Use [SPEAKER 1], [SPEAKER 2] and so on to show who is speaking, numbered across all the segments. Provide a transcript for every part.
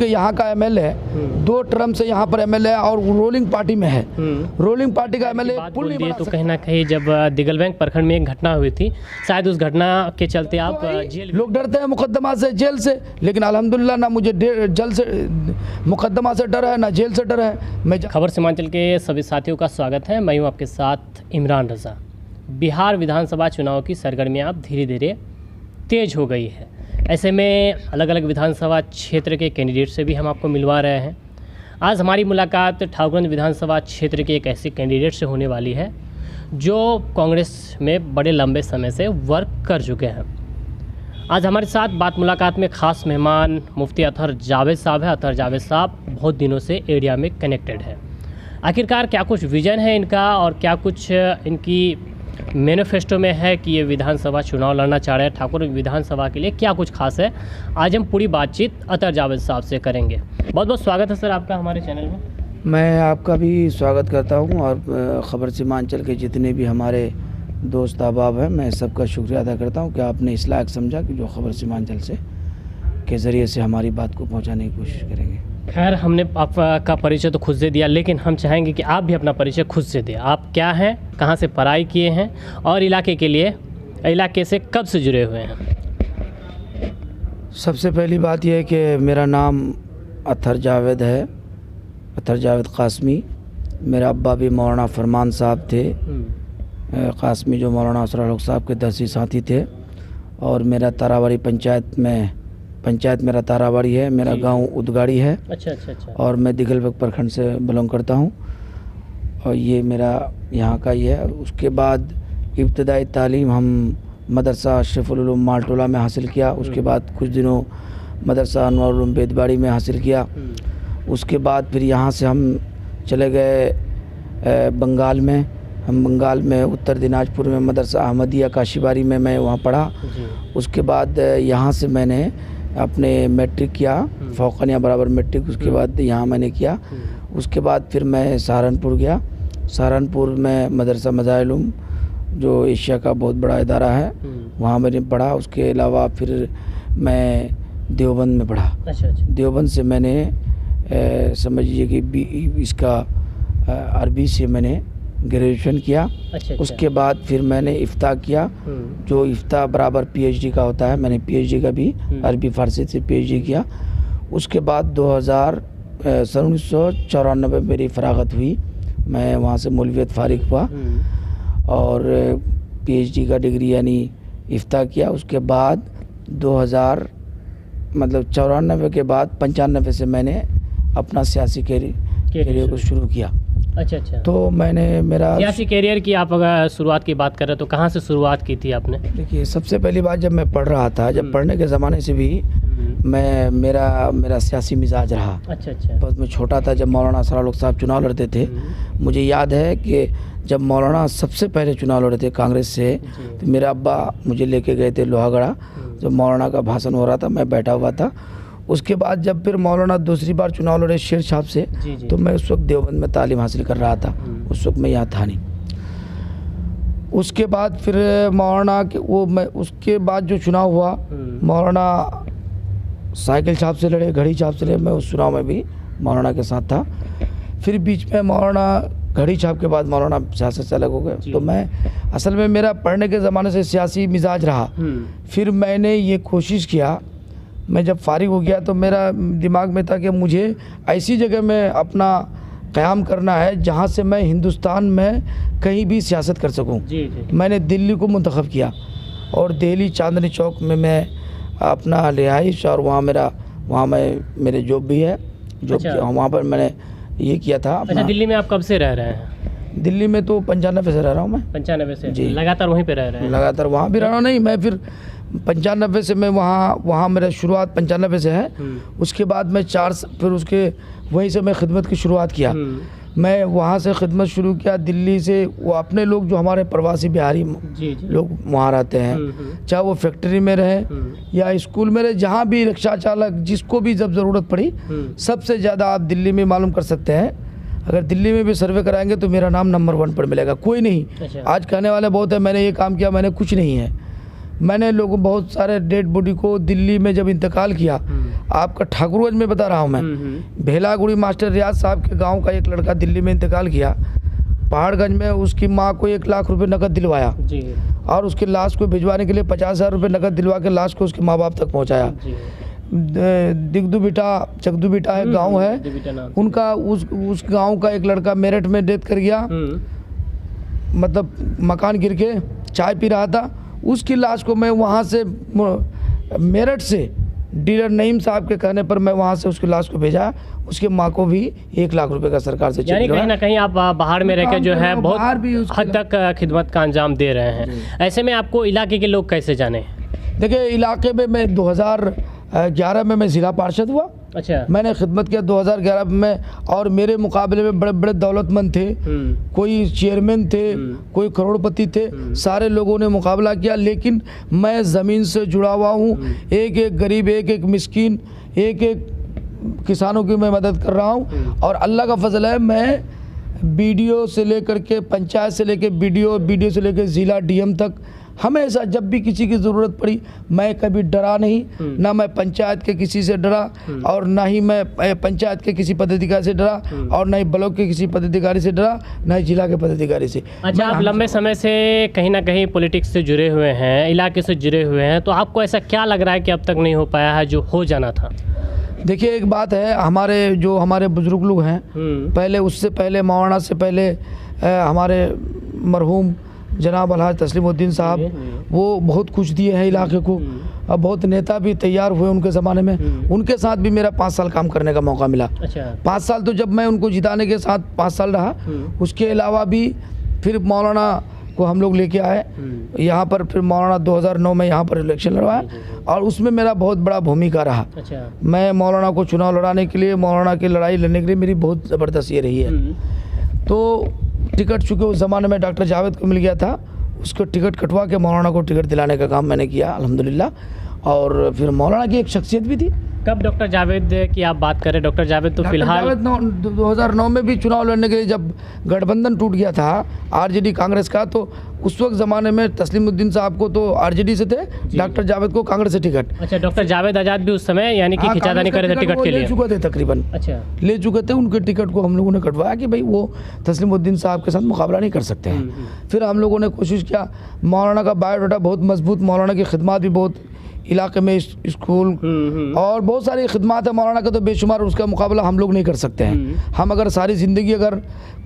[SPEAKER 1] के यहाँ का एमएलए है, 2 टर्म से यहाँ पर एमएलए है और रोलिंग पार्टी में है। रोलिंग पार्टी का एमएलए पुल नहीं बना
[SPEAKER 2] तो कहीं ना कहीं जब दिगलबैंक प्रखंड में एक घटना हुई थी, शायद उस घटना के चलते आप जेल।
[SPEAKER 1] लोग डरते हैं मुकदमा से, जेल से, लेकिन अल्हम्दुलिल्लाह ना मुझे जेल से मुकदमा से डर है ना जेल से डर है। मैं
[SPEAKER 2] खबर सीमांचल के सभी साथियों का स्वागत है। मैं हूँ आपके साथ इमरान रज़ा। बिहार विधानसभा चुनाव की सरगर्मियाँ अब धीरे धीरे तेज हो गई है। ऐसे में अलग अलग विधानसभा क्षेत्र के कैंडिडेट से भी हम आपको मिलवा रहे हैं। आज हमारी मुलाकात ठाकुरगंज विधानसभा क्षेत्र के एक ऐसे कैंडिडेट से होने वाली है जो कांग्रेस में बड़े लंबे समय से वर्क कर चुके हैं। आज हमारे साथ बात मुलाकात में ख़ास मेहमान मुफ्ती अतहर जावेद साहब है। अतहर जावेद साहब बहुत दिनों से एरिया में कनेक्टेड है। आखिरकार क्या कुछ विज़न है इनका और क्या कुछ इनकी मैनिफेस्टो में है कि ये विधानसभा चुनाव लड़ना चाह रहे हैं, ठाकुर विधानसभा के लिए क्या कुछ खास है, आज हम पूरी बातचीत अतहर जावेद साहब से करेंगे। बहुत बहुत स्वागत है सर आपका हमारे चैनल में।
[SPEAKER 1] मैं आपका भी स्वागत करता हूं और खबर सीमांचल के जितने भी हमारे दोस्त अहबाब हैं, मैं सबका शुक्रिया अदा करता हूं कि आपने इस लायक समझा कि जो खबर सीमांचल से के ज़रिए से हमारी बात को पहुंचाने की कोशिश करेंगे।
[SPEAKER 2] खैर, हमने आपका परिचय तो खुद से दिया, लेकिन हम चाहेंगे कि आप भी अपना परिचय खुद से दें। आप क्या हैं, कहां से पढ़ाई किए हैं और इलाके से कब से जुड़े हुए हैं?
[SPEAKER 1] सबसे पहली बात यह है कि मेरा नाम अतहर जावेद है, अतहर जावेद कासमी। मेरा अब्बा भी मौलाना फरमान साहब थे कासमी, जो मौलाना असरर साहब के दरसी साथी थे। और मेरा ताराबाड़ी पंचायत मेरा ताराबाड़ी है, मेरा गांव उदगाड़ी है।
[SPEAKER 2] अच्छा। और
[SPEAKER 1] और मैं दिगलबैंक प्रखंड से बिलोंग करता हूं और ये मेरा यहाँ का ही है। उसके बाद इब्तदाई तालीम हम मदरसा अशरफुल उलूम मालटोला में हासिल किया। उसके बाद कुछ दिनों मदरसा अनवारुल उलूम बेदबाड़ी में हासिल किया। उसके बाद फिर यहाँ से हम चले गए बंगाल में। हम बंगाल में उत्तर दिनाजपुर में मदरसा अहमदिया काशीबारी में मैं वहाँ पढ़ा। उसके बाद यहाँ से मैंने अपने मैट्रिक किया, फौकानिया बराबर मैट्रिक। उसके बाद यहाँ मैंने किया। उसके बाद फिर मैं सहारनपुर गया। सहारनपुर में मदरसा मज़ाहिल-उलूम जो एशिया का बहुत बड़ा इदारा है, वहाँ मैंने पढ़ा। उसके अलावा फिर मैं देवबंद में पढ़ा।
[SPEAKER 2] अच्छा।
[SPEAKER 1] देवबंद से मैंने समझिए कि इसका अरबी से मैंने ग्रेजुएशन किया।
[SPEAKER 2] अच्छा।
[SPEAKER 1] उसके बाद फिर मैंने इफ्ता किया, जो इफ्ता बराबर पीएचडी का होता है। मैंने पीएचडी का भी अरबी फ़ारसी से पीएचडी किया। उसके बाद 1994 में मेरी फ़रागत हुई। मैं वहाँ से मौलवियत फ़ारिग हुआ और पीएचडी का डिग्री यानी इफ्ता किया। उसके बाद 94 के बाद 95 से मैंने अपना सियासी कैरियर को शुरू किया।
[SPEAKER 2] अच्छा।
[SPEAKER 1] तो मैंने मेरा
[SPEAKER 2] सियासी कैरियर की आप अगर शुरुआत की बात कर रहे हो तो कहाँ से शुरुआत की थी आपने?
[SPEAKER 1] देखिए, सबसे पहली बात जब मैं पढ़ रहा था, जब पढ़ने के ज़माने से भी मेरा सियासी मिजाज रहा।
[SPEAKER 2] अच्छा।
[SPEAKER 1] बस मैं छोटा था जब मौलाना असरर साहब चुनाव लड़ते थे। मुझे याद है कि जब मौलाना सबसे पहले चुनाव लड़े थे कांग्रेस से, तो मेरा अब्बा मुझे लेके गए थे लोहागढ़ा। जब मौलाना का भाषण हो रहा था, मैं बैठा हुआ था। उसके बाद जब फिर मौलाना दूसरी बार चुनाव लड़े शेर साहब से, तो मैं उस वक्त देवबंद में तालीम हासिल कर रहा था। उस वक्त मैं यहाँ था नहीं। उसके बाद फिर मौलाना के उसके बाद जो चुनाव हुआ, मौलाना साइकिल छाप से लड़े, घड़ी छाप से लड़े। मैं उस चुनाव में भी मौलाना के साथ था। फिर बीच में मौलाना घड़ी छाप के बाद मौलाना सियासत से अलग हो गए। तो मैं असल में मेरा पढ़ने के ज़माने से सियासी मिजाज रहा। फिर मैंने ये कोशिश किया, मैं जब फारिग हो गया तो मेरा दिमाग में था कि मुझे ऐसी जगह में अपना क़याम करना है जहाँ से मैं हिंदुस्तान में कहीं भी सियासत कर सकूँ। मैंने दिल्ली को मुंतखब किया और दिल्ली चांदनी चौक में मैं अपना रिहाइश और वहाँ मेरे जॉब भी है। वहाँ पर मैंने ये किया था।
[SPEAKER 2] अच्छा, दिल्ली में आप कब से रह रहे हैं?
[SPEAKER 1] दिल्ली में तो 95 से रह रहा हूँ मैं।
[SPEAKER 2] 95 से
[SPEAKER 1] जी,
[SPEAKER 2] लगातार वहीं पे रह रहे हैं?
[SPEAKER 1] लगातार वहाँ भी रहा नहीं, मैं फिर 95 से मैं वहाँ मेरा शुरुआत 95 से है। उसके बाद मैं फिर उसके वहीं से मैं खिदमत की शुरुआत किया। मैं वहाँ से खिदमत शुरू किया दिल्ली से। वो अपने लोग जो हमारे प्रवासी बिहारी लोग वहाँ रहते हैं, चाहे वो फैक्ट्री में रहे या स्कूल में रहे, जहाँ भी रिक्शा चालक, जिसको भी जब ज़रूरत पड़ी, सबसे ज़्यादा आप दिल्ली में मालूम कर सकते हैं। अगर दिल्ली में भी सर्वे कराएंगे तो मेरा नाम नंबर 1 पर मिलेगा। कोई नहीं। आज कहने वाले बहुत है मैंने ये काम किया, मैंने कुछ नहीं है। मैंने लोगों बहुत सारे डेड बॉडी को दिल्ली में जब इंतकाल किया, आपका ठाकुरगंज में बता रहा हूँ मैं, भेलागुड़ी मास्टर रियाज साहब के गांव का एक लड़का दिल्ली में इंतकाल किया, पहाड़गंज में उसकी माँ को 1 लाख रुपए नकद दिलवाया
[SPEAKER 2] जी।
[SPEAKER 1] और उसकी लाश को भिजवाने के लिए 50,000 रुपये नकद दिलवा के लाश को उसके माँ बाप तक पहुँचाया। दिगदू बिटा चकदू बिटा है गांव है उनका, उस गांव का एक लड़का मेरठ में डेथ कर गया, मतलब मकान गिर के चाय पी रहा था, उसकी लाश को मैं वहाँ से मेरठ से डीलर नईम साहब के कहने पर मैं वहाँ से उसकी लाश को भेजा, उसके माँ को भी 1 लाख रुपए का सरकार से
[SPEAKER 2] यानी कहीं ना कहीं आप बाहर में रहकर जो है बहुत हद तक खिदमत का अंजाम दे रहे हैं। ऐसे में आपको इलाके के लोग कैसे जाने?
[SPEAKER 1] देखिए इलाके में मैं 2011 में मैं ज़िला पार्षद हुआ।
[SPEAKER 2] अच्छा।
[SPEAKER 1] मैंने खिदमत किया 2011 में, और मेरे मुकाबले में बड़े बड़े दौलतमंद थे, कोई चेयरमैन थे, कोई करोड़पति थे, सारे लोगों ने मुकाबला किया, लेकिन मैं ज़मीन से जुड़ा हुआ हूँ। एक एक गरीब, एक एक मिस्कीन, एक एक किसानों की मैं मदद कर रहा हूँ। और अल्लाह का फजल है, मैं बीडीओ से लेकर के पंचायत से लेकर बीडीओ से लेकर ज़िला डीएम तक हमेशा जब भी किसी की ज़रूरत पड़ी मैं कभी डरा नहीं, ना मैं पंचायत के किसी से डरा और ना ही मैं पंचायत के किसी पदाधिकारी से डरा और ना ही ब्लॉक के किसी पदाधिकारी से डरा, ना ही जिला के पदाधिकारी से।
[SPEAKER 2] अच्छा, आप लंबे समय से कहीं ना कहीं पॉलिटिक्स से जुड़े हुए हैं, इलाके से जुड़े हुए हैं, तो आपको ऐसा क्या लग रहा है कि अब तक नहीं हो पाया है जो हो जाना था?
[SPEAKER 1] देखिए एक बात है, हमारे बुजुर्ग लोग हैं, पहले उससे पहले मौलाना से पहले हमारे मरहूम जनाब अलहाज तस्लीमुद्दीन साहब, वो बहुत कुछ दिए हैं इलाके को। अब बहुत नेता भी तैयार हुए उनके ज़माने में, उनके साथ भी मेरा 5 साल काम करने का मौका मिला।
[SPEAKER 2] अच्छा।
[SPEAKER 1] 5 साल तो जब मैं उनको जिताने के साथ 5 साल रहा, उसके अलावा भी फिर मौलाना को हम लोग लेके आए यहाँ पर, फिर मौलाना 2009 में यहाँ पर इलेक्शन लड़वाया और उसमें मेरा बहुत बड़ा भूमिका रहा।
[SPEAKER 2] अच्छा।
[SPEAKER 1] मैं मौलाना को चुनाव लड़ाने के लिए, मौलाना की लड़ाई लड़ने के लिए मेरी बहुत ज़बरदस्त ये रही है। तो टिकट चूँकि उस ज़माने में डॉक्टर जावेद को मिल गया था, उसको टिकट कटवा के मौलाना को टिकट दिलाने का काम मैंने किया अल्हम्दुलिल्लाह। और फिर मौलाना की एक शख्सियत भी थी।
[SPEAKER 2] कब डॉक्टर जावेद की आप बात करें? डॉक्टर जावेद तो फिलहाल
[SPEAKER 1] 2009 में भी चुनाव लड़ने के लिए जब गठबंधन टूट गया था आरजेडी कांग्रेस का, तो उस वक्त ज़माने में तस्लीमुद्दीन साहब को तो आरजेडी से थे, डॉक्टर जावेद को कांग्रेस से टिकट।
[SPEAKER 2] अच्छा, डॉक्टर जावेद आज़ाद भी उस समय यानी कि खिंचातानी कर रहे थे टिकट के लिए?
[SPEAKER 1] ले चुके थे तकरीबन।
[SPEAKER 2] अच्छा,
[SPEAKER 1] ले चुके थे, उनके टिकट को हम लोगों ने कटवाया कि भाई वो तस्लीमुद्दीन साहब के साथ मुकाबला नहीं कर सकते हैं। फिर हम लोगों ने कोशिश किया, मौलाना का बायोडाटा बहुत मजबूत, मौलाना की खिदमत भी बहुत इलाके में, स्कूल और बहुत सारी खिदमत है मौलाना का, तो बेशुमार, उसका मुकाबला हम लोग नहीं कर सकते हैं। हम अगर सारी ज़िंदगी अगर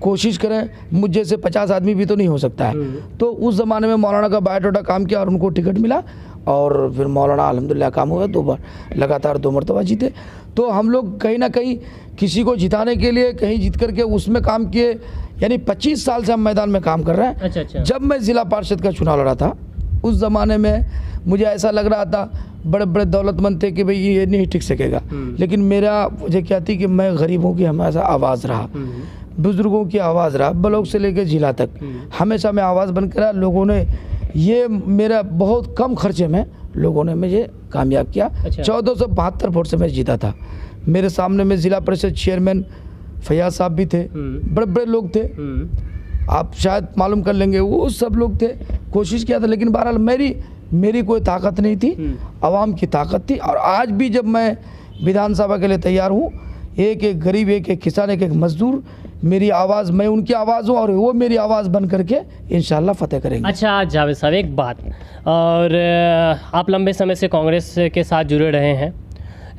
[SPEAKER 1] कोशिश करें, मुझ जैसे 50 आदमी भी तो नहीं हो सकता है। तो उस ज़माने में मौलाना का बायोडाटा काम किया और उनको टिकट मिला और फिर मौलाना अल्हम्दुलिल्लाह काम हुआ, 2 बार लगातार 2 मरतबा जीते। तो हम लोग कहीं ना कहीं किसी को जिताने के लिए कहीं जीत करके उसमें काम किए, यानी 25 साल से हम मैदान में काम कर रहे हैं।
[SPEAKER 2] अच्छा।
[SPEAKER 1] जब मैं ज़िला पार्षद का चुनाव लड़ा था उस ज़माने में मुझे ऐसा लग रहा था, बड़े बड़े दौलतमंद थे कि भाई ये नहीं टिक सकेगा, लेकिन मेरा मुझे क्या थी कि मैं गरीबों की हमेशा आवाज़ रहा, बुज़ुर्गों की आवाज़ रहा, ब्लॉक से लेकर जिला तक हमेशा मैं आवाज़ बनकर रहा। लोगों ने ये मेरा बहुत कम खर्चे में लोगों ने मुझे कामयाब किया। 1472 वोट से मैं जीता था। मेरे सामने में ज़िला परिषद चेयरमैन फैयाज साहब भी थे, बड़े बड़े लोग थे, आप शायद मालूम कर लेंगे, वो सब लोग थे। कोशिश किया था, लेकिन बहरहाल मेरी कोई ताकत नहीं थी, आवाम की ताकत थी। और आज भी जब मैं विधानसभा के लिए तैयार हूँ, एक एक गरीब, एक एक किसान, एक एक मजदूर, मेरी आवाज़, मैं उनकी आवाज़ हूँ और वो मेरी आवाज़ बन करके इंशाल्लाह फतेह करेंगे।
[SPEAKER 2] अच्छा जावेद साहब, एक बात, और आप लंबे समय से कांग्रेस के साथ जुड़े रहे हैं,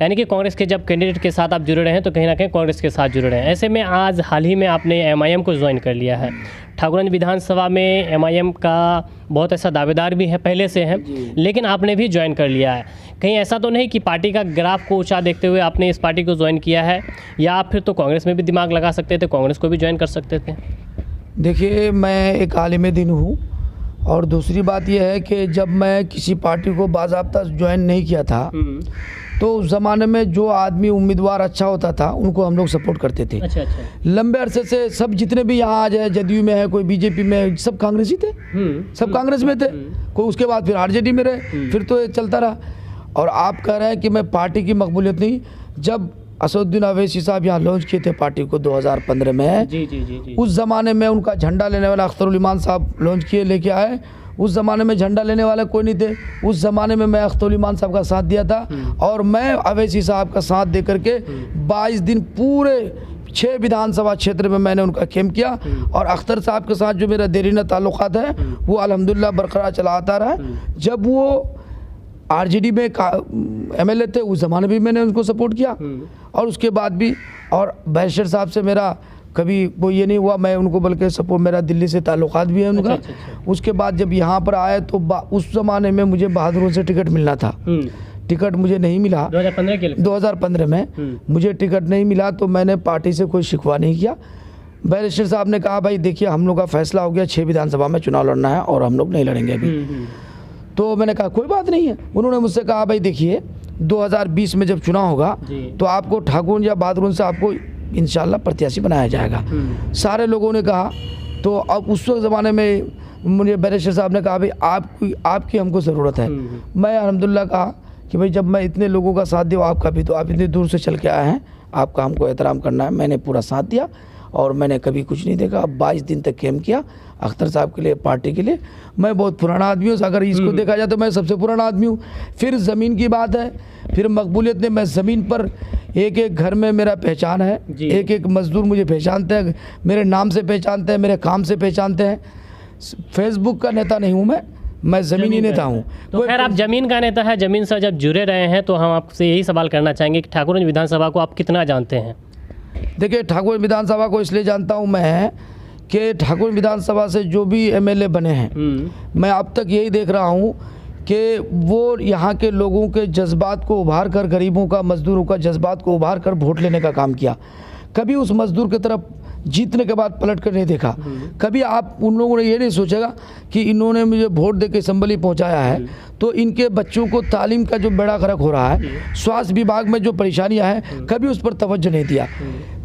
[SPEAKER 2] यानी कि कांग्रेस के जब कैंडिडेट के साथ आप जुड़े रहे हैं तो कहीं ना कहीं कांग्रेस के साथ जुड़े रहे हैं। ऐसे में आज हाल ही में आपने एमआईएम को ज्वाइन कर लिया है। ठाकुरगंज विधानसभा में एमआईएम का बहुत ऐसा दावेदार भी है, पहले से है, लेकिन आपने भी ज्वाइन कर लिया है। कहीं ऐसा तो नहीं कि पार्टी का ग्राफ को ऊंचा देखते हुए आपने इस पार्टी को ज्वाइन किया है, या आप फिर तो कांग्रेस में भी दिमाग लगा सकते थे, कांग्रेस को भी ज्वाइन कर सकते थे?
[SPEAKER 1] देखिए, मैं एक आलिम दिन हूँ, और दूसरी बात यह है कि जब मैं किसी पार्टी को बाज़ाब्ता ज्वाइन नहीं किया था तो उस ज़माने में जो आदमी उम्मीदवार अच्छा होता था उनको हम लोग सपोर्ट करते थे।
[SPEAKER 2] अच्छा।
[SPEAKER 1] लंबे अरसे से सब जितने भी यहाँ आ जाए, जदयू में है, कोई बीजेपी में है, सब कांग्रेसी थे, सब कांग्रेस में थे, कोई उसके बाद फिर आरजेडी में रहे, फिर तो ये चलता रहा। और आप कह रहे हैं कि मैं पार्टी की मकबूलियत नहीं, जब असदुद्दीन अवैसी साहब यहाँ लॉन्च किए थे पार्टी को 2015 में,
[SPEAKER 2] जी।
[SPEAKER 1] उस ज़माने में उनका झंडा लेने वाला अख्तरुल ईमान साहब लॉन्च किए, लेके आए, उस ज़माने में झंडा लेने वाले कोई नहीं थे। उस ज़माने में मैं अख्तर उल ईमान साहब का साथ दिया था और मैं अवैसी साहब का साथ दे करके 22 दिन पूरे 6 विधानसभा क्षेत्र में मैंने उनका कैंप किया और अख्तर साहब के साथ जो मेरा देरीना ताल्लुकात है वो अल्हम्दुलिल्लाह बरकरार चला आता रहा। जब वो आरजेडी में MLA थे उस ज़माने भी मैंने उनको सपोर्ट किया और उसके बाद भी, और बैरिस्टर साहब से मेरा कभी वो ये नहीं हुआ, मैं उनको बल्कि सपोर्ट, मेरा दिल्ली से ताल्लुकात भी है उनका।
[SPEAKER 2] अच्छा।
[SPEAKER 1] उसके बाद जब यहाँ पर आए तो उस ज़माने में मुझे बहादुरों से टिकट मिलना था, टिकट मुझे नहीं मिला। 2015 में मुझे टिकट नहीं मिला तो मैंने पार्टी से कोई शिकवा नहीं किया। बैरिस्टर साहब ने कहा भाई देखिए हम लोग का फैसला हो गया, 6 विधानसभा में चुनाव लड़ना है और हम लोग नहीं लड़ेंगे अभी। तो मैंने कहा कोई बात नहीं है। उन्होंने मुझसे कहा भाई देखिए 2020 में जब चुनाव होगा तो आपको ठाकुर या बहादुर से आपको इंशाल्लाह प्रत्याशी बनाया जाएगा। सारे लोगों ने कहा। तो अब उस वक्त ज़माने में मुझे बैरिस्टर साहब ने कहा भाई आपकी हमको ज़रूरत है। मैं अल्हम्दुलिल्लाह कहा कि भाई जब मैं इतने लोगों का साथ दिया आपका भी, तो आप इतनी दूर से चल के आए हैं, आपका हमको एहतराम करना है। मैंने पूरा साथ दिया और मैंने कभी कुछ नहीं देखा। 22 दिन तक कैंप किया अख्तर साहब के लिए, पार्टी के लिए। मैं बहुत पुराना आदमी हूँ, अगर इसको देखा जाए तो मैं सबसे पुराना आदमी हूँ। फिर ज़मीन की बात है, फिर मकबूलियत ने, मैं ज़मीन पर एक एक घर में मेरा पहचान है, एक एक मज़दूर मुझे पहचानते हैं, मेरे नाम से पहचानते हैं, मेरे काम से पहचानते हैं। फेसबुक का नेता नहीं हूँ मैं ज़मीनी नेता हूँ।
[SPEAKER 2] तो खैर आप ज़मीन का नेता है, ज़मीन से जब जुड़े रहे हैं तो हम आपसे यही सवाल करना चाहेंगे कि ठाकुरगंज विधानसभा को आप कितना जानते हैं?
[SPEAKER 1] देखिए ठाकुर विधानसभा को इसलिए जानता हूँ मैं कि ठाकुर विधानसभा से जो भी MLA बने हैं, मैं अब तक यही देख रहा हूँ कि वो यहाँ के लोगों के जज्बात को उभार कर, गरीबों का, मजदूरों का जज्बात को उभार कर वोट लेने का काम किया। कभी उस मजदूर की तरफ जीतने के बाद पलट कर नहीं देखा। कभी आप उन लोगों ने ये नहीं सोचेगा कि इन्होंने मुझे वोट देके असम्बली पहुंचाया है तो इनके बच्चों को तालीम का जो बेड़ा गर्क हो रहा है, स्वास्थ्य विभाग में जो परेशानियां हैं, कभी उस पर तवज्जो नहीं दिया।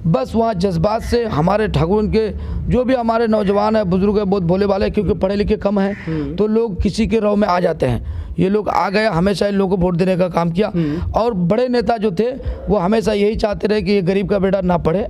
[SPEAKER 1] बस वहाँ जज्बात से हमारे ठाकुर के जो भी हमारे नौजवान हैं, बुजुर्ग हैं, बहुत भोले वाले, क्योंकि पढ़े लिखे कम हैं तो लोग किसी के राव में आ जाते हैं। ये लोग आ गए, हमेशा इन लोगों को वोट देने का काम किया। और बड़े नेता जो थे वो हमेशा यही चाहते रहे कि ये गरीब का बेटा ना पढ़े,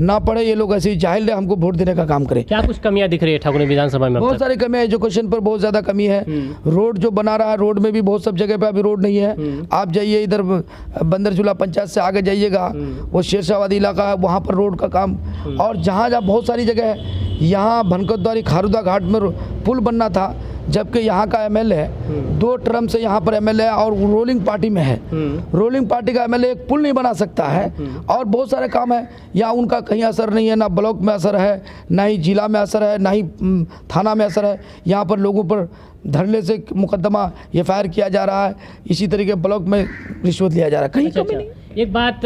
[SPEAKER 1] ना पढ़े, ये लोग ऐसे ही जाहिल रहे, हमको वोट देने का काम करें।
[SPEAKER 2] क्या कुछ कमियां दिख रही है ठाकुर विधानसभा में?
[SPEAKER 1] बहुत सारी कमियां, एजुकेशन पर बहुत ज़्यादा कमी है। रोड जो बना रहा है, रोड में भी बहुत सब जगह पे अभी रोड नहीं है। आप जाइए इधर बंदरझूला पंचायत से आगे जाइएगा, वो शेरशाहवादी इलाका है, वहाँ पर रोड का काम, और जहाँ जहाँ बहुत सारी जगह है। यहाँ भनकतद्वारी खारुदा घाट में पुल बनना था, जबकि यहाँ का MLA 2 टर्म से यहाँ पर MLA है और रोलिंग पार्टी में है। रोलिंग पार्टी का MLA एक पुल नहीं बना सकता है। और बहुत सारे काम है यहाँ उनका कहीं असर नहीं है, ना ब्लॉक में असर है, ना ही जिला में असर है, ना ही थाना में असर है। यहाँ पर लोगों पर धरने से मुकदमा FIR किया जा रहा है, इसी तरीके ब्लॉक में रिश्वत लिया जा रहा है, कहीं कमी नहीं।
[SPEAKER 2] एक बात,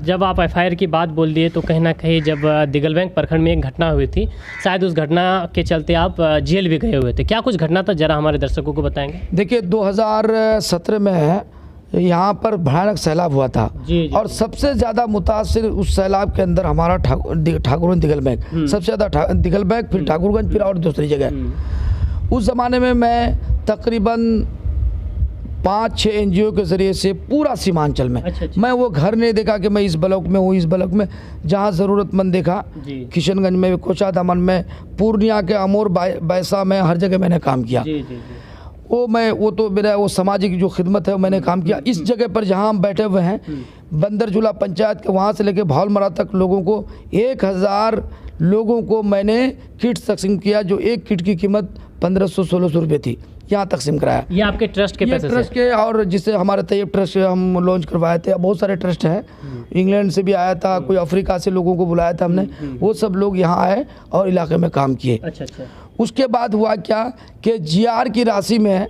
[SPEAKER 2] जब आप FIR की बात बोल दिए तो कहीं ना कहीं जब दिगलबैंक प्रखंड में एक घटना हुई थी, शायद उस घटना के चलते आप जेल भी गए हुए थे। क्या कुछ घटना था, जरा हमारे दर्शकों को बताएंगे? देखिए 2017 में यहाँ पर भयानक सैलाब हुआ था। और सबसे ज़्यादा मुतासिर उस सैलाब के अंदर हमारा ठाकुरगंज दिगलबैंक, सबसे ज़्यादा दिगलबैंक, फिर ठाकुरगंज, फिर और दूसरी जगह। उस ज़माने में मैं तकरीबन 5-6 NGO के ज़रिए से पूरा सीमांचल में, मैं वो घर नहीं देखा कि मैं इस ब्लॉक में हूँ, इस ब्लॉक में, जहाँ ज़रूरतमंद देखा, किशनगंज में, कोचादामन में, पूर्णिया के अमोर बैसा में, हर जगह मैंने काम किया। वो तो मेरा वो सामाजिक जो खिदमत है मैंने काम किया। इस जगह पर जहाँ हम बैठे हुए हैं, बंदरझूला पंचायत के वहाँ से लेके भावलमरा तक लोगों को 1000 लोगों को मैंने किट तकसीम किया, जो एक किट की कीमत 1500-1600 रुपये थी, यहाँ तकसीम कराया। ये आपके ट्रस्ट के पैसे? ट्रस्ट के, और जिससे हमारे तैयब ट्रस्ट हम लॉन्च करवाए थे। बहुत सारे ट्रस्ट हैं, इंग्लैंड से भी आया था, कोई अफ्रीका से लोगों को बुलाया था हमने, वो सब लोग यहाँ आए और इलाके में काम किए। उसके बाद हुआ क्या कि GR की राशि में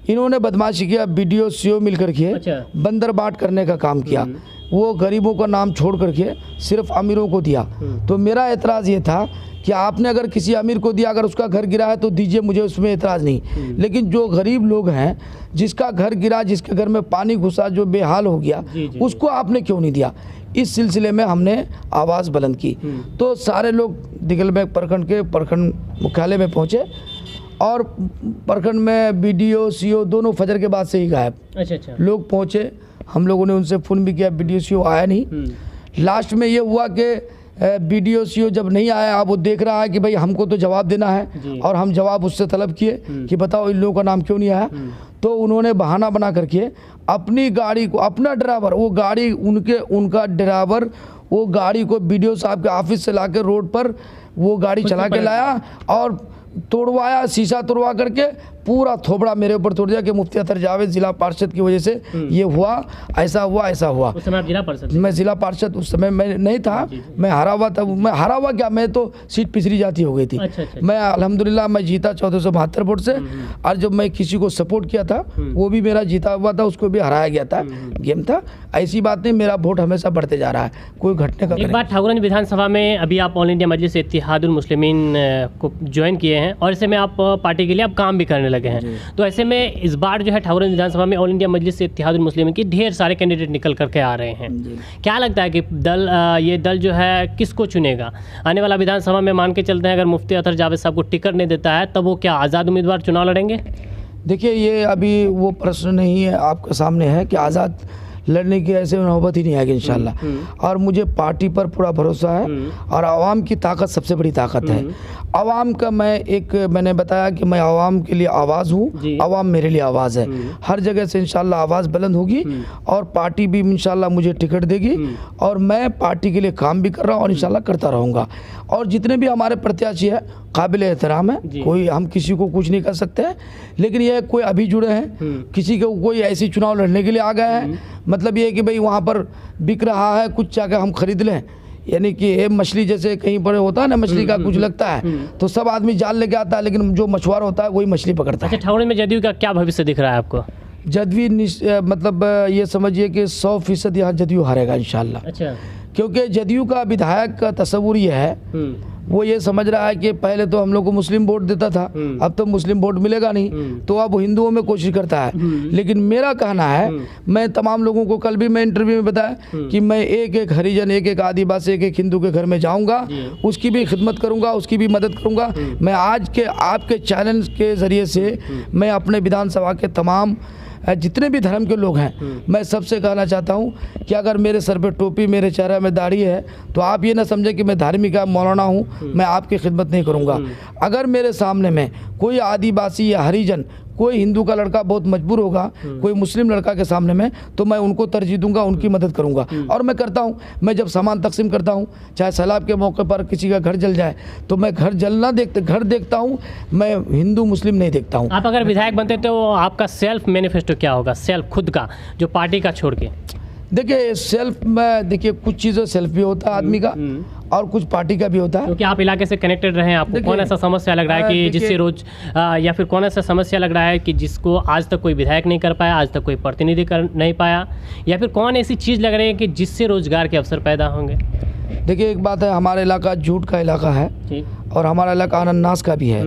[SPEAKER 2] इन्होंने बदमाशी किया, BDO CO मिल करके बंदर बाट करने का काम किया। वो गरीबों का नाम छोड़ करके सिर्फ अमीरों को दिया। तो मेरा एतराज़ ये था कि आपने अगर किसी अमीर को दिया, अगर उसका घर गिरा है तो दीजिए, मुझे उसमें एतराज़ नहीं। लेकिन जो गरीब लोग हैं, जिसका घर गिरा, जिसके घर में पानी घुसा, जो बेहाल हो गया, उसको आपने क्यों नहीं दिया? इस सिलसिले में हमने आवाज़ बुलंद की। तो सारे लोग दिगलबैंक प्रखंड के प्रखंड मुख्यालय में पहुँचे और प्रखंड में BDO CO दोनों फजर के बाद से ही गायब। लोग पहुँचे, हम लोगों ने उनसे फ़ोन भी किया, BDO CO आया नहीं। लास्ट में ये हुआ कि
[SPEAKER 1] BDO CO जब नहीं आया, अब वो देख रहा है कि भाई हमको तो जवाब देना है और हम जवाब उससे तलब किए कि बताओ इन लोगों का नाम क्यों नहीं आया। तो उन्होंने बहाना बना करके अपनी गाड़ी को, अपना ड्राइवर, वो गाड़ी उनका ड्राइवर वो गाड़ी को BDO साहब के ऑफिस से लाके रोड पर वो गाड़ी चला के लाया और तोड़वाया, शीशा तोड़वा करके पूरा थोबड़ा मेरे ऊपर तोड़ दिया कि मुफ्ती अतर जावेद जिला पार्षद की वजह से ये हुआ, ऐसा हुआ, ऐसा हुआ।
[SPEAKER 2] उस समय आप जिला पार्षद? मैं
[SPEAKER 1] जिला पार्षद उस समय मैं नहीं था, मैं हारा हुआ था। मैं हारा हुआ क्या, मैं तो सीट पिछड़ी जाती हो गई थी।
[SPEAKER 2] अच्छा।
[SPEAKER 1] मैं अल्हम्दुलिल्लाह मैं जीता 1472 वोट से। और जब मैं किसी को सपोर्ट किया था वो भी मेरा जीता हुआ था, उसको भी हराया गया था, गेम था। ऐसी बात नहीं, मेरा वोट हमेशा बढ़ते जा रहा है, कोई घटने का।
[SPEAKER 2] एक बात, ठाकुरगंज विधानसभा में अभी आप ऑल इंडिया मजलिस इत्तेहादुल मुस्लिमीन को ज्वाइन किए हैं और ऐसे में आप पार्टी के लिए आप काम भी करने लगे हैं। तो ऐसे में इस बार जो है ठाकुरगंज विधानसभा में ऑल इंडिया मजलिस इत्तेहादुल मुस्लिमीन की ढेर सारे कैंडिडेट निकल करके आ रहे हैं। क्या लगता है कि ये दल जो है किसको चुनेगा आने वाला विधानसभा में? मान के चलते हैं अगर मुफ्ती अतर जावेद साहब को टिकट नहीं देता है तब वो क्या आज़ाद उम्मीदवार चुनाव लड़ेंगे? देखिए, ये अभी वो प्रश्न नहीं है, आपके सामने है कि आज़ाद लड़ने की ऐसे नौबत ही नहीं आएगी इंशाल्लाह। और मुझे पार्टी पर पूरा भरोसा है और आवाम की ताकत सबसे बड़ी ताकत है। आवाम का मैंने बताया कि मैं आवाम के लिए आवाज़ हूँ, आवाम मेरे लिए आवाज़ है। हर जगह से इंशाल्लाह आवाज़ बुलंद होगी और पार्टी भी इंशाल्लाह मुझे टिकट देगी और मैं पार्टी के लिए काम भी कर रहा हूँ और इंशाल्लाह करता रहूँगा। और जितने भी हमारे प्रत्याशी है काबिल एहतराम है, कोई हम किसी को कुछ नहीं कर सकते हैं, लेकिन ये कोई अभी जुड़े हैं, किसी को कोई ऐसी चुनाव लड़ने के लिए आ गए हैं, मतलब ये है कि भाई वहाँ पर बिक रहा है कुछ जाकर हम खरीद लें, यानी कि ये मछली जैसे कहीं पर होता है ना, मछली का कुछ लगता है तो सब आदमी जाल लेके आता है, लेकिन जो मछुआरा होता है वही मछली पकड़ता है। ठाकुरगंज में जदयू का क्या भविष्य दिख रहा है आपको?
[SPEAKER 1] जदयू मतलब ये समझिए कि 100% यहाँ जदयू हारेगा इंशाल्लाह।
[SPEAKER 2] अच्छा।
[SPEAKER 1] क्योंकि जदयू का विधायक का तस्वुर ये है, वो ये समझ रहा है कि पहले तो हम लोग को मुस्लिम वोट देता था, अब तो मुस्लिम वोट मिलेगा नहीं, तो अब हिंदुओं में कोशिश करता है। लेकिन मेरा कहना है, मैं तमाम लोगों को कल भी मैं इंटरव्यू में बताया कि मैं एक हरिजन, एक आदिवासी, एक हिंदू के घर में जाऊंगा, उसकी भी खिदमत करूंगा, उसकी भी मदद करूंगा। मैं आज के आपके चैनल के ज़रिए से मैं अपने विधानसभा के तमाम जितने भी धर्म के लोग हैं, मैं सबसे कहना चाहता हूं कि अगर मेरे सर पे टोपी, मेरे चेहरे में दाढ़ी है तो आप ये ना समझें कि मैं धार्मिक मौलाना हूं, मैं आपकी खिदमत नहीं करूंगा। अगर मेरे सामने में कोई आदिवासी या हरिजन, कोई हिंदू का लड़का बहुत मजबूर होगा कोई मुस्लिम लड़का के सामने में, तो मैं उनको तरजीह दूंगा, उनकी मदद करूंगा। और मैं करता हूं, मैं जब सामान तकसीम करता हूं, चाहे सैलाब के मौके पर किसी का घर जल जाए तो मैं घर देखता हूं, मैं हिंदू मुस्लिम नहीं देखता हूं।
[SPEAKER 2] आप अगर विधायक बनते तो आपका सेल्फ मैनिफेस्टो क्या होगा, सेल्फ खुद का, जो पार्टी का छोड़ के?
[SPEAKER 1] देखिए सेल्फ में, देखिए कुछ चीज़ें सेल्फ भी होता है आदमी का और कुछ पार्टी का भी होता है।
[SPEAKER 2] क्योंकि आप इलाके से कनेक्टेड रहे हैं, आपको कौन ऐसा समस्या लग रहा है कि जिससे रोज या फिर कौन ऐसा समस्या लग रहा है कि जिसको आज तक कोई विधायक नहीं कर पाया, आज तक कोई प्रतिनिधि कर नहीं पाया, या फिर कौन ऐसी चीज़ लग रही है कि जिससे रोजगार के अवसर पैदा होंगे?
[SPEAKER 1] देखिए एक बात है, हमारा इलाका जूट का इलाका है और हमारा इलाका अनन्नास का भी है।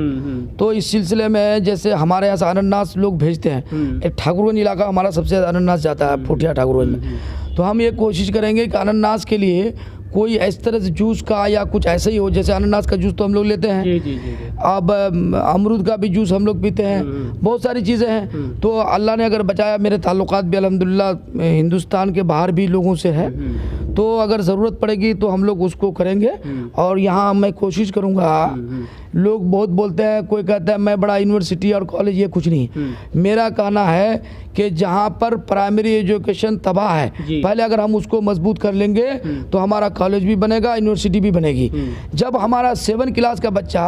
[SPEAKER 1] तो इस सिलसिले में जैसे हमारे यहाँ से अनन्नास लोग भेजते हैं, एक ठाकुरगंज इलाका हमारा सबसे ज़्यादा अनन्नास जाता है पोठिया ठाकुरगंज में। तो हम ये कोशिश करेंगे कि अनन्नास के लिए कोई इस तरह से जूस का या कुछ ऐसे ही हो, जैसे अनन्नास का जूस तो हम लोग लेते हैं, अब अमरूद का भी जूस हम लोग पीते हैं, बहुत सारी चीज़ें हैं। तो अल्लाह ने अगर बचाया, मेरे ताल्लुकात भी अल्हम्दुलिल्लाह हिंदुस्तान के बाहर भी लोगों से है, तो अगर ज़रूरत पड़ेगी तो हम लोग उसको करेंगे। और यहाँ मैं कोशिश करूँगा, लोग बहुत बोलते हैं, कोई कहता है मैं बड़ा यूनिवर्सिटी और कॉलेज, ये कुछ नहीं। मेरा कहना है कि जहाँ पर प्राइमरी एजुकेशन तबाह है, पहले अगर हम उसको मजबूत कर लेंगे तो हमारा कॉलेज भी बनेगा, यूनिवर्सिटी भी बनेगी। जब हमारा 7 क्लास का बच्चा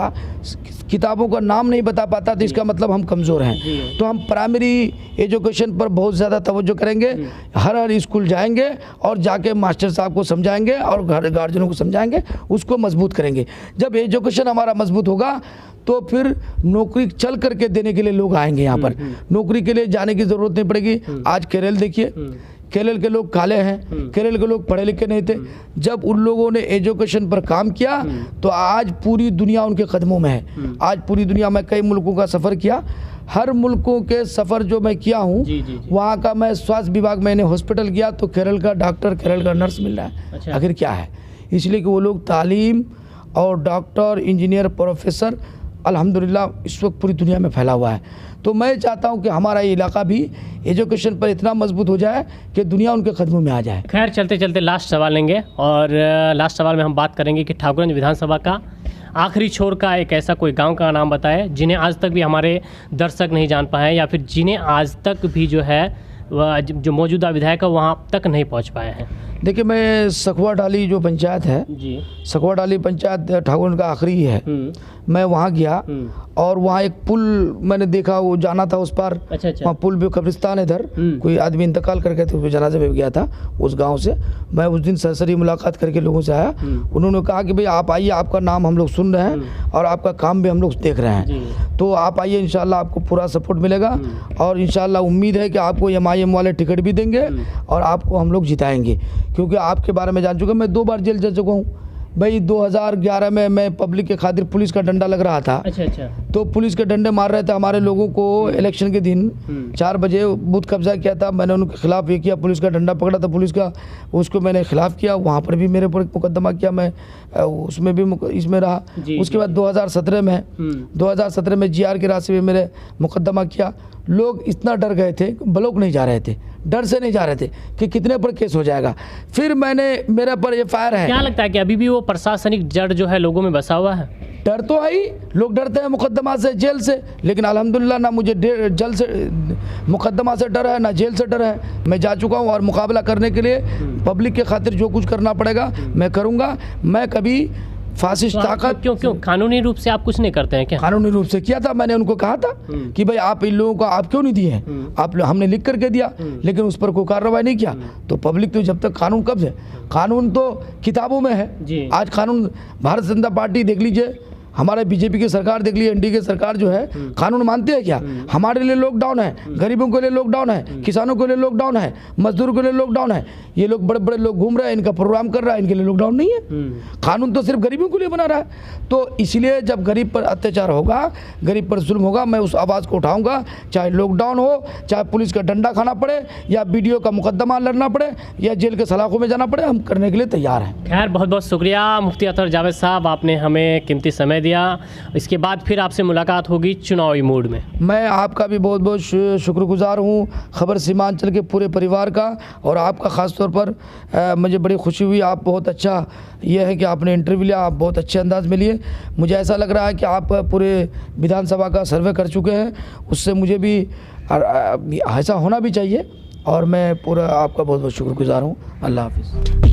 [SPEAKER 1] किताबों का नाम नहीं बता पाता तो इसका मतलब हम कमज़ोर हैं। तो हम प्राइमरी एजुकेशन पर बहुत ज़्यादा तवज्जो करेंगे, हर स्कूल जाएंगे और जाके मास्टर साहब को समझाएंगे और गार्जियनों को समझाएंगे, उसको मजबूत करेंगे। जब एजुकेशन हमारा मजबूत होगा तो फिर नौकरी चल करके देने के लिए लोग आएंगे यहाँ पर, नौकरी के लिए जाने की ज़रूरत नहीं पड़ेगी। आज केरल देखिए, केरल के लोग काले हैं, केरल के लोग पढ़े लिखे नहीं थे, जब उन लोगों ने एजुकेशन पर काम किया तो आज पूरी दुनिया उनके कदमों में है। आज पूरी दुनिया में कई मुल्कों का सफ़र किया, हर मुल्कों के सफ़र जो मैं किया हूँ, वहाँ का मैं स्वास्थ्य विभाग, मैंने हॉस्पिटल गया तो केरल का डॉक्टर, केरल का नर्स मिल रहा है। अच्छा। आखिर क्या है? इसलिए कि वो लोग तालीम और डॉक्टर, इंजीनियर, प्रोफेसर अल्हम्दुलिल्लाह इस वक्त पूरी दुनिया में फैला हुआ है। तो मैं चाहता हूं कि हमारा ये इलाका भी एजुकेशन पर इतना मजबूत हो जाए कि दुनिया उनके कदमों में आ जाए।
[SPEAKER 2] खैर चलते चलते लास्ट सवाल लेंगे, और लास्ट सवाल में हम बात करेंगे कि ठाकुरगंज विधानसभा का आखिरी छोर का एक ऐसा कोई गांव का नाम बताएं जिन्हें आज तक भी हमारे दर्शक नहीं जान पाए हैं, या फिर जिन्हें आज तक भी जो है वह जो मौजूदा विधायक है वहाँ तक नहीं पहुँच पाए हैं।
[SPEAKER 1] देखिए, मैं सखुआ डाली जो पंचायत है
[SPEAKER 2] जी,
[SPEAKER 1] सखुआ डाली पंचायत ठाकुरगंज का आखिरी है। मैं वहाँ गया और वहाँ एक पुल मैंने देखा, वो जाना था उस पार।
[SPEAKER 2] अच्छा अच्छा।
[SPEAKER 1] वहाँ पुल भी कब्रिस्तान है इधर, कोई आदमी इंतकाल करके थे, उसके जनाजे में गया था उस गांव से। मैं उस दिन सरसरी मुलाकात करके लोगों से आया। उन्होंने कहा कि भाई आप आइए, आपका नाम हम लोग सुन रहे हैं और आपका काम भी हम लोग देख रहे हैं, तो आप आइए, इंशाल्लाह आपको पूरा सपोर्ट मिलेगा और इंशाल्लाह उम्मीद है कि आपको MIM वाले टिकट भी देंगे और आपको हम लोग जिताएंगे, क्योंकि आपके बारे में जान चुका। मैं 2 बार जेल जा चुका हूँ भाई। 2011 में मैं पब्लिक के खातिर पुलिस का डंडा लग रहा था।
[SPEAKER 2] अच्छा अच्छा।
[SPEAKER 1] तो पुलिस के डंडे मार रहे थे हमारे लोगों को। इलेक्शन के दिन 4 बजे बूथ कब्जा किया था, मैंने उनके खिलाफ ये किया, पुलिस का डंडा पकड़ा था पुलिस का, उसको मैंने खिलाफ किया। वहाँ पर भी मेरे ऊपर मुकदमा किया, मैं उसमें भी इसमें रहा। उसके बाद 2017 में 2017 में GR के रास्ते में मेरे मुकदमा किया। लोग इतना डर गए थे, ब्लॉक नहीं जा रहे थे, डर से नहीं जा रहे थे कि कितने पर केस हो जाएगा। फिर मेरे पर FIR है।
[SPEAKER 2] क्या लगता है कि अभी भी वो प्रशासनिक जड़ जो है लोगों में बसा हुआ है?
[SPEAKER 1] डर तो है ही, लोग डरते हैं मुकदमा से, जेल से, लेकिन अल्हम्दुलिल्लाह ना मुझे जेल से मुकदमा से डर है ना जेल से डर है। मैं जा चुका हूँ और मुकाबला करने के लिए पब्लिक के खातिर जो कुछ करना पड़ेगा मैं करूँगा। मैं कभी फासिस्ट ताकत
[SPEAKER 2] क्यों कानूनी रूप से आप कुछ नहीं करते हैं क्या?
[SPEAKER 1] कानूनी रूप से किया था, मैंने उनको कहा था कि भाई आप इन लोगों को आप क्यों नहीं दिए हैं, हमने लिख करके दिया, लेकिन उस पर कोई कार्रवाई नहीं किया। तो पब्लिक तो जब तक कानून कब है, कानून तो किताबों में है। आज कानून भारत जनता पार्टी देख लीजिए, हमारे BJP की सरकार देख लीजिए, NDA की सरकार जो है कानून मानते हैं क्या? हमारे लिए लॉकडाउन है, गरीबों के लिए लॉकडाउन है, किसानों के लिए लॉकडाउन है, मजदूरों के लिए लॉकडाउन है। ये लोग बड़े बड़े लोग घूम रहे हैं, इनका प्रोग्राम कर रहा है, इनके लिए लॉकडाउन नहीं है। कानून तो सिर्फ गरीबों के लिए बना रहा है। तो इसलिए जब गरीब पर अत्याचार होगा, गरीब पर जुल्म होगा, मैं उस आवाज़ को उठाऊंगा, चाहे लॉकडाउन हो, चाहे पुलिस का डंडा खाना पड़े या BDO का मुकदमा लड़ना पड़े या जेल के सलाखों में जाना पड़े, हम करने के लिए तैयार हैं।
[SPEAKER 2] खैर बहुत बहुत शुक्रिया मुफ्ती अतहर जावेद साहब, आपने हमें कीमती समय दिया। इसके बाद फिर आपसे मुलाकात होगी चुनावी मूड में।
[SPEAKER 1] मैं आपका भी बहुत बहुत शुक्रगुजार हूँ, खबर सीमांचल के पूरे परिवार का, और आपका ख़ास तौर पर मुझे बड़ी खुशी हुई। आप बहुत अच्छा ये है कि आपने इंटरव्यू लिया, आप बहुत अच्छे अंदाज में लिए। मुझे ऐसा लग रहा है कि आप पूरे विधानसभा का सर्वे कर चुके हैं, उससे मुझे भी ऐसा होना भी चाहिए, और मैं पूरा आपका बहुत बहुत शुक्रगुजार हूँ। अल्लाह हाफिज़।